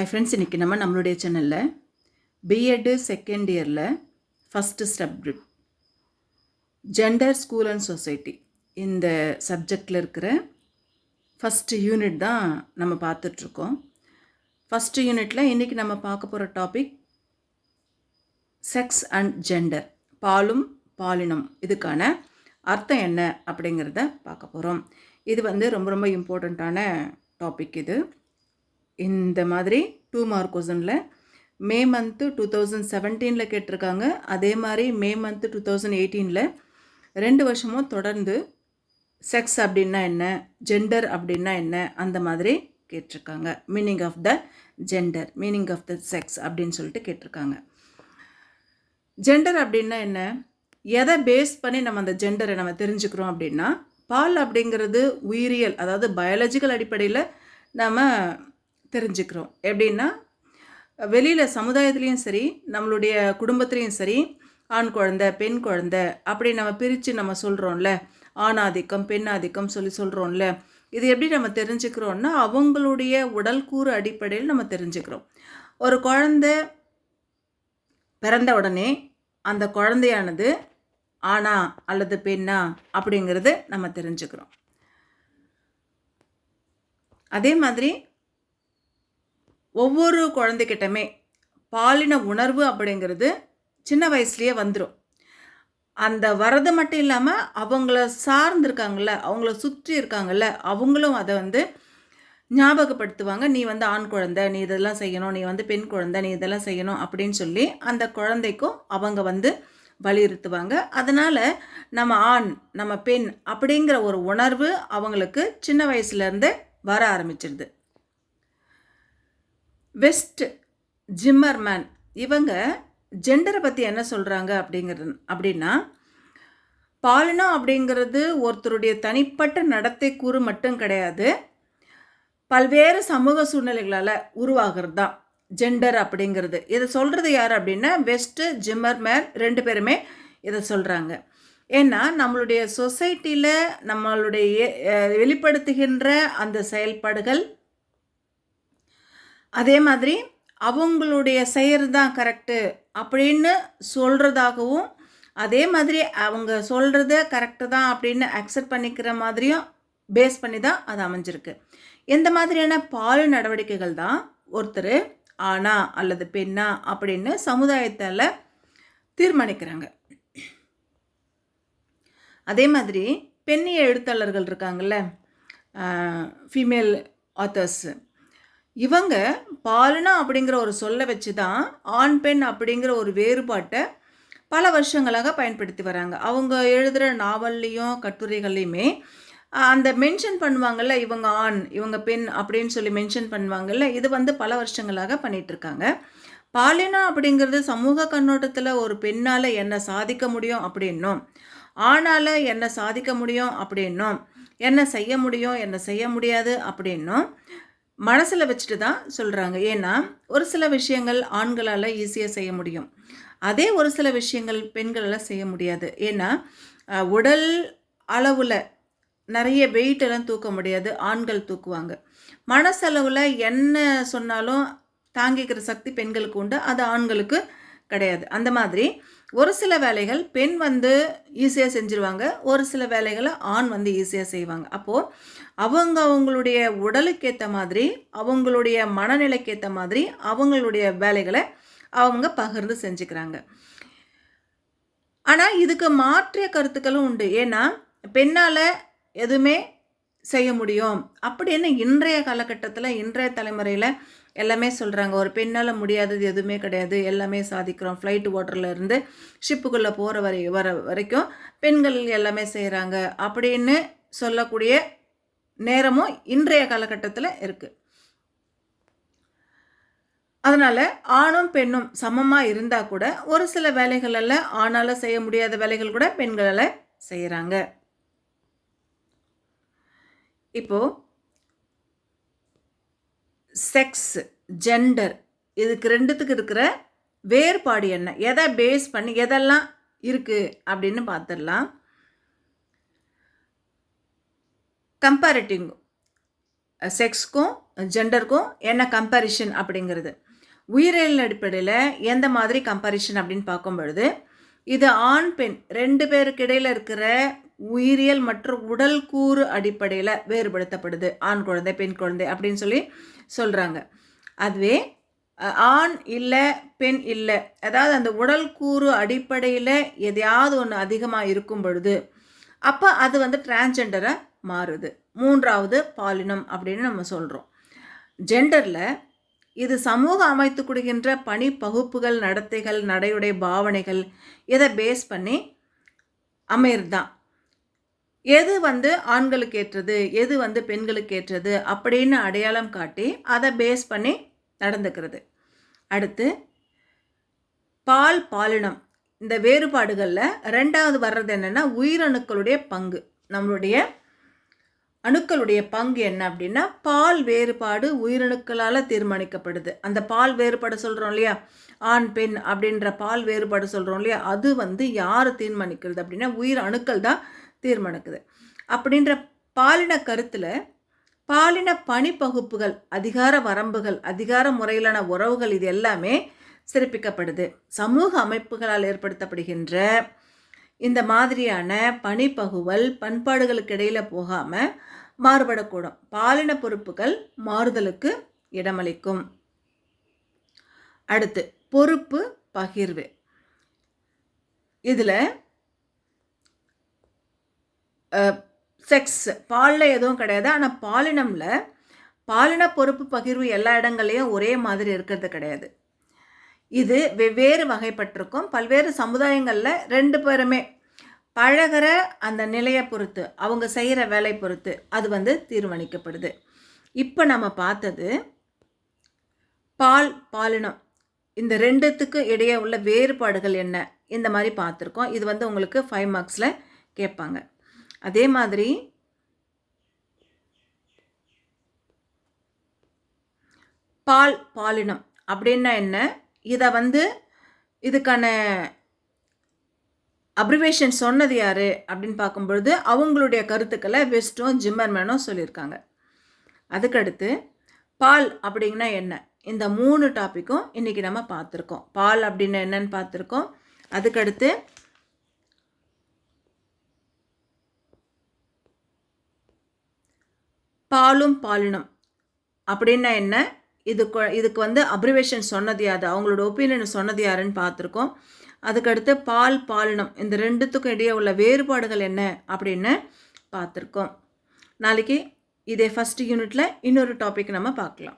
Friends, இன்றைக்கி நம்மளுடைய சேனலில் பிஎட் செகண்ட் இயரில் first step gender school and society இந்த சப்ஜெக்டில் இருக்கிற ஃபஸ்ட்டு யூனிட் தான் நம்ம பார்த்துட்ருக்கோம். ஃபஸ்ட்டு யூனிட்டில் இன்றைக்கி நம்ம பார்க்க போகிற டாபிக் செக்ஸ் அண்ட் ஜெண்டர், பாலும் பாலினம், இதுக்கான அர்த்தம் என்ன அப்படிங்கிறத பார்க்க போகிறோம். இது ரொம்ப ரொம்ப இம்பார்ட்டண்ட்டான டாபிக். இந்த மாதிரி 2 மார்க் கொஸ்டினில் மே மந்த்து 2017 கேட்டிருக்காங்க. அதே மாதிரி மே மந்த்து 2018 2 வருஷமும் தொடர்ந்து செக்ஸ் அப்படின்னா என்ன, ஜெண்டர் அப்படின்னா என்ன, அந்த மாதிரி கேட்டிருக்காங்க. Meaning of the gender, meaning of the sex அப்படின்னு சொல்லிட்டு கேட்டிருக்காங்க. ஜெண்டர் அப்படின்னா என்ன, எதை பேஸ் பண்ணி நம்ம அந்த ஜெண்டரை நம்ம தெரிஞ்சுக்கிறோம் அப்படின்னா, பால் அப்படிங்கிறது உயிரியல், அதாவது பயாலஜிக்கல் அடிப்படையில் நம்ம தெரிஞ்சுக்கிறோம். எப்படின்னா, வெளியில் சமுதாயத்துலேயும் சரி, நம்மளுடைய குடும்பத்துலேயும் சரி, ஆண் குழந்தை பெண் குழந்தை அப்படி நம்ம பிரித்து நம்ம சொல்கிறோம்ல, ஆணாதிக்கம் பெண் ஆதிக்கம் சொல்கிறோம்ல, இது எப்படி நம்ம தெரிஞ்சுக்கிறோன்னா அவங்களுடைய உடல் கூறு அடிப்படையில் நம்ம தெரிஞ்சுக்கிறோம். ஒரு குழந்தை பிறந்த உடனே அந்த குழந்தையானது ஆணா அல்லது பெண்ணா அப்படிங்கிறது நம்ம தெரிஞ்சுக்கிறோம். அதே மாதிரி ஒவ்வொரு குழந்தைகிட்டமே பாலின உணர்வு அப்படிங்கிறது சின்ன வயசுலேயே வந்துடும். அந்த வரது மட்டும் இல்லாமல் அவங்கள சார்ந்திருக்காங்கள்ல, அவங்கள சுற்றி இருக்காங்கள்ல, அவங்களும் அதை ஞாபகப்படுத்துவாங்க. நீ ஆண் குழந்தை, நீ இதெல்லாம் செய்யணும், நீ பெண் குழந்தை, நீ இதெல்லாம் செய்யணும் அப்படின்னு சொல்லி அந்த குழந்தைக்கும் அவங்க வலியுறுத்துவாங்க. அதனால் நம்ம ஆண் நம்ம பெண் அப்படிங்கிற ஒரு உணர்வு அவங்களுக்கு சின்ன வயசுலேருந்து வர ஆரம்பிச்சிடுது. வெஸ்ட் ஜிம்மர்மேன் இவங்க ஜெண்டரை பற்றி என்ன சொல்கிறாங்க அப்படின்னா, பாலினம் அப்படிங்கிறது ஒருத்தருடைய தனிப்பட்ட நடத்தை கூறு மட்டும் கிடையாது, பல்வேறு சமூக சூழ்நிலைகளால் உருவாகிறது தான் ஜெண்டர் அப்படிங்கிறது. இதை சொல்கிறது யார் அப்படின்னா வெஸ்ட் ஜிம்மர்மேன் 2 பேருமே இதை சொல்கிறாங்க. ஏன்னா நம்மளுடைய சொசைட்டியில் நம்மளுடைய வெளிப்படுத்துகின்ற அந்த செயல்பாடுகள், அதே மாதிரி அவங்களுடைய செய்கிறது தான் கரெக்டு அப்படின்னு சொல்கிறதாகவும், அதே மாதிரி அவங்க சொல்கிறத கரெக்டு தான் அப்படின்னு அக்செப்ட் பண்ணிக்கிற மாதிரியும் பேஸ் பண்ணி தான் அது அமைஞ்சிருக்கு. இந்த மாதிரியான பால் நடவடிக்கைகள் தான் ஒருத்தர் ஆணா அல்லது பெண்ணா அப்படின்னு சமுதாயத்தால் தீர்மானிக்கிறாங்க. அதே மாதிரி பெண்ணிய எழுத்தாளர்கள் இருக்காங்கள்ல, ஃபீமேல் ஆத்தர்ஸ், இவங்க பாலினா அப்படிங்கிற ஒரு சொல்லை வச்சு தான் ஆண் பெண் அப்படிங்கிற ஒரு வேறுபாட்டை பல வருஷங்களாக பயன்படுத்தி வராங்க. அவங்க எழுதுகிற நாவல்லையும் கட்டுரைகள்லையுமே அந்த மென்ஷன் பண்ணுவாங்கள்ல, இவங்க ஆண் இவங்க பெண் அப்படின்னு சொல்லி மென்ஷன் பண்ணுவாங்கள்ல, இது பல வருஷங்களாக பண்ணிகிட்ருக்காங்க. பாலினா அப்படிங்கிறது சமூக கண்ணோட்டத்தில் ஒரு பெண்ணால் என்ன சாதிக்க முடியும் அப்படின்னும், ஆணால் என்ன சாதிக்க முடியும் அப்படின்னும், என்ன செய்ய முடியும் என்ன செய்ய முடியாது அப்படின்னும் மனசில் வச்சுட்டு தான் சொல்கிறாங்க. ஏன்னா ஒரு சில விஷயங்கள் ஆண்களால் ஈஸியாக செய்ய முடியும், அதே ஒரு சில விஷயங்கள் பெண்களால் செய்ய முடியாது. ஏன்னா உடல் அளவில் நிறைய வெயிட்டெல்லாம் தூக்க முடியாது, ஆண்கள் தூக்குவாங்க. மனசளவில் என்ன சொன்னாலும் தாங்கிக்கிற சக்தி பெண்களுக்கு உண்டு, அது ஆண்களுக்கு கிடையாது. அந்த மாதிரி ஒரு சில வேலைகள் பெண் ஈஸியாக செஞ்சுருவாங்க, ஒரு சில வேலைகளை ஆண் ஈஸியாக செய்வாங்க. அப்போது அவங்களுடைய உடலுக்கேற்ற மாதிரி, அவங்களுடைய மனநிலைக்கேற்ற மாதிரி அவங்களுடைய வேலைகளை அவங்க பகிர்ந்து செஞ்சுக்கிறாங்க. ஆனால் இதுக்கு மாற்றிய கருத்துக்களும் உண்டு. ஏன்னா பெண்ணால் எதுவுமே செய்ய முடியும் அப்படின்னு இன்றைய காலகட்டத்தில், இன்றைய தலைமுறையில் எல்லாமே சொல்கிறாங்க. ஒரு பெண்ணால் முடியாதது எதுவுமே கிடையாது, எல்லாமே சாதிக்கிறோம். ஃப்ளைட் ஓட்டரில் இருந்து ஷிப்புக்குள்ளே போகிற வரைக்கும் பெண்கள் எல்லாமே செய்கிறாங்க அப்படின்னு சொல்லக்கூடிய நேரமும் இன்றைய காலகட்டத்தில் இருக்குது. அதனால் ஆணும் பெண்ணும் சமமாக இருந்தால் கூட ஒரு சில வேலைகளெல்லாம் ஆணால் செய்ய முடியாத வேலைகள் கூட பெண்களால் செய்கிறாங்க. இப்போது செக்ஸ் ஜெண்டர் இதுக்கு ரெண்டுத்துக்கு இருக்கிற வேறுபாடு என்ன, எதை பேஸ் பண்ணி எதெல்லாம் இருக்குது அப்படின்னு பார்த்துடலாம். கம்பேரிட்டிவ் செக்ஸ்க்கும் ஜெண்டருக்கும் என்ன கம்பேரிஷன் அப்படிங்கிறது. உயிரியல் அடிப்படையில் எந்த மாதிரி கம்பேரிஷன் அப்படின்னு பார்க்கும் பொழுது, இது ஆண் பெண் 2 பேருக்கு இடையில் இருக்கிற உயிரியல் மற்றும் உடல் கூறு அடிப்படையில் வேறுபடுத்தப்படுது. ஆண் குழந்தை பெண் குழந்தை அப்படின்னு சொல்லி சொல்கிறாங்க. அதுவே ஆண் இல்லை பெண் இல்லை, அதாவது அந்த உடல் கூறு அடிப்படையில் எதையாவது ஒன்று அதிகமாக இருக்கும் பொழுது அப்போ அது வந்து டிரான்ஸ்ஜெண்டராக மாறுது. 3வது பாலினம் அப்படின்னு நம்ம சொல்கிறோம். ஜெண்டரில் இது சமூக அமைத்து கொடுக்கின்ற பணி பகுப்புகள், நடத்தைகள், நடையுடை, பாவனைகள் இதை பேஸ் பண்ணி அமையிறது தான். எது வந்து ஆண்களுக்கு ஏற்றது, எது வந்து பெண்களுக்கு ஏற்றது அப்படின்னு அடையாளம் காட்டி அதை பேஸ் பண்ணி நடந்துக்கிறது. அடுத்து பாலினம். இந்த வேறுபாடுகளில் 2வது வர்றது என்னென்னா உயிரணுக்களுடைய பங்கு. நம்மளுடைய அணுக்களுடைய பங்கு என்ன அப்படின்னா, பால் வேறுபாடு உயிரணுக்களால் தீர்மானிக்கப்படுது. அந்த பால் வேறுபாடு சொல்கிறோம் இல்லையா, ஆண் பெண் அப்படின்ற பால் வேறுபாடு சொல்கிறோம் இல்லையா, அது வந்து யார் தீர்மானிக்கிறது அப்படின்னா உயிர் அணுக்கள் தான் தீர்மானிக்குது. அப்படின்ற பாலின கருத்தில் பாலின பணிப்பகுப்புகள், அதிகார வரம்புகள், அதிகார முறையிலான உறவுகள் இது எல்லாமே சிறப்பிக்கப்படுது. சமூக அமைப்புகளால் ஏற்படுத்தப்படுகின்ற இந்த மாதிரியான பணிப்பகுவல் பண்பாடுகளுக்கு இடையில் போகாமல் மாறுபடக்கூடும். பாலின பொறுப்புகள் மாறுதலுக்கு இடமளிக்கும். அடுத்து பொறுப்பு பகிர்வு. இதில் செக்ஸ் பாலில் எதுவும் கிடையாது. ஆனால் பாலினமில் பாலின பொறுப்பு பகிர்வு எல்லா இடங்கள்லையும் ஒரே மாதிரி இருக்கிறது கிடையாது. இது வெவ்வேறு வகைப்பட்டிருக்கும். பல்வேறு சமுதாயங்களில் 2 பேருமே பழகிற அந்த நிலையை பொறுத்து, அவங்க செய்கிற வேலை பொறுத்து அது வந்து தீர்மானிக்கப்படுது. இப்போ நம்ம பார்த்தது பாலினம். இந்த 2த்துக்கு இடையே உள்ள வேறுபாடுகள் என்ன, இந்த மாதிரி பார்த்துருக்கோம். இது வந்து உங்களுக்கு 5 மார்க்ஸில் கேட்பாங்க. அதே மாதிரி பாலினம் அப்படின்னா என்ன, இதை வந்து இதுக்கான அப்ரிவேஷன் சொன்னது யார் அப்படின்னு பார்க்கும்பொழுது அவங்களுடைய கருத்துக்களை வெஸ்ட்டும் ஜிம்மர்மேனும் சொல்லியிருக்காங்க. அதுக்கடுத்து பால் அப்படின்னா என்ன, இந்த 3 டாப்பிக்கும் இன்றைக்கி நம்ம பார்த்துருக்கோம். பால் அப்படின்னா என்னன்னு பார்த்துருக்கோம். அதுக்கடுத்து பாலினம் அப்படின்னா என்ன, இதுக்கு வந்து அப்ரிவேஷன் சொன்னது யாரு, அவங்களோட ஒப்பீனியன் சொன்னது யாருன்னு பார்த்துருக்கோம். அதுக்கடுத்து பாலினம் இந்த 2த்துக்கும் இடையே உள்ள வேறுபாடுகள் என்ன அப்படின்னு பார்த்துருக்கோம். நாளைக்கு இதே ஃபஸ்ட் யூனிட்டில் இன்னொரு டாபிக் நம்ம பார்க்கலாம்.